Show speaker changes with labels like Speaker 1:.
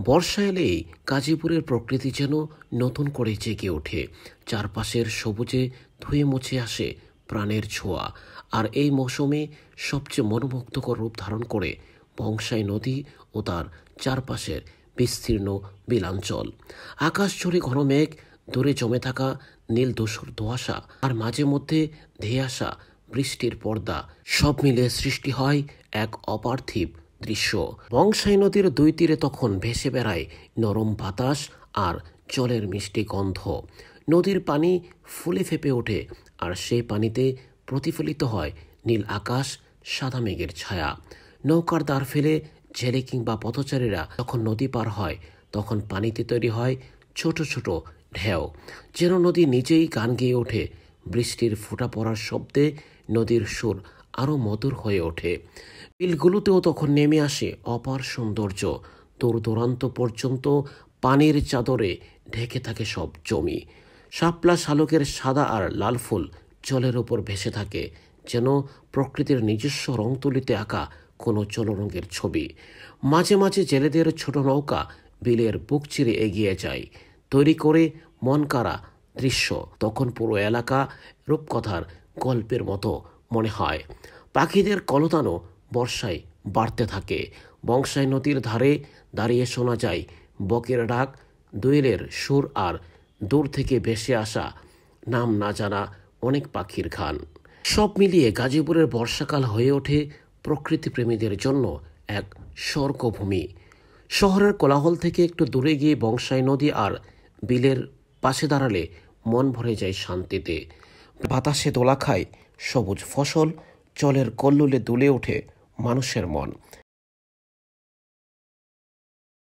Speaker 1: বর্ষা এলেই গাজীপুরের প্রকৃতি যেন নতুন করে জেগে ওঠে। চারপাশের সবুজে ধুয়ে মুছে আসে প্রাণের ছোঁয়া। আর এই মৌসুমে সবচেয়ে মনোমুগ্ধকর রূপ ধারণ করে বংশাই নদী ও তার চারপাশের বিস্তীর্ণ বিলাঞ্চল। আকাশ জুড়ে ঘন মেঘ, দূরে জমে থাকা নীল ধূসর ধোঁয়াশা, আর মাঝে মধ্যে ধেয়ে আসা বৃষ্টির পর্দা, সব মিলে সৃষ্টি হয় এক অপার্থিব দৃশ্য। বংশাই নদীর দুই তীরে তখন ভেসে বেড়ায় নরম বাতাস আর জলের মিষ্টি গন্ধ। নদীর পানি ফুলে ফেপে ওঠে, আর সেই পানিতে প্রতিফলিত হয় নীল আকাশ, সাদা মেঘের ছায়া। নৌকার দাঁড় ফেলে জেলে কিংবা পথচারীরা যখন নদী পার হয়, তখন পানিতে তৈরি হয় ছোট ছোট ঢেউ, যেন নদী নিজেই গান গেয়ে ওঠে। বৃষ্টির ফোঁটা পড়ার শব্দে নদীর সুর আরও মধুর হয়ে ওঠে। বিলগুলোতেও তখন নেমে আসে অপার সৌন্দর্য। দূর দূরান্ত পর্যন্ত পানির চাদরে ঢেকে থাকে সব জমি। শাপলা শালুকের সাদা আর লাল ফুল জলের ওপর ভেসে থাকে, যেন প্রকৃতির নিজস্ব রং তুলিতে আঁকা কোনো জলরঙের ছবি। মাঝে মাঝে জেলেদের ছোট নৌকা বিলের বুক চিরে এগিয়ে যায়, তৈরি করে মন কাড়া দৃশ্য। তখন পুরো এলাকা রূপকথার গল্পের মতো মনে হয়। পাখিদের কলতানও বর্ষায় বাড়তে থাকে। বংশাই নদীর ধারে দাঁড়িয়ে শোনা যায় বকের ডাক, দোয়েলের সুর, আর দূর থেকে ভেসে আসা নাম না জানা অনেক পাখির গান। সব মিলিয়ে গাজীপুরের বর্ষাকাল হয়ে ওঠে প্রকৃতিপ্রেমীদের জন্য এক স্বর্গভূমি। শহরের কোলাহল থেকে একটু দূরে গিয়ে বংশাই নদী আর বিলের পাশে দাঁড়ালে মন ভরে যায় শান্তিতে। বাতাসে দোলা খায় সবুজ ফসল, জলের কল্লোলে দুলে ওঠে মানুষের মন।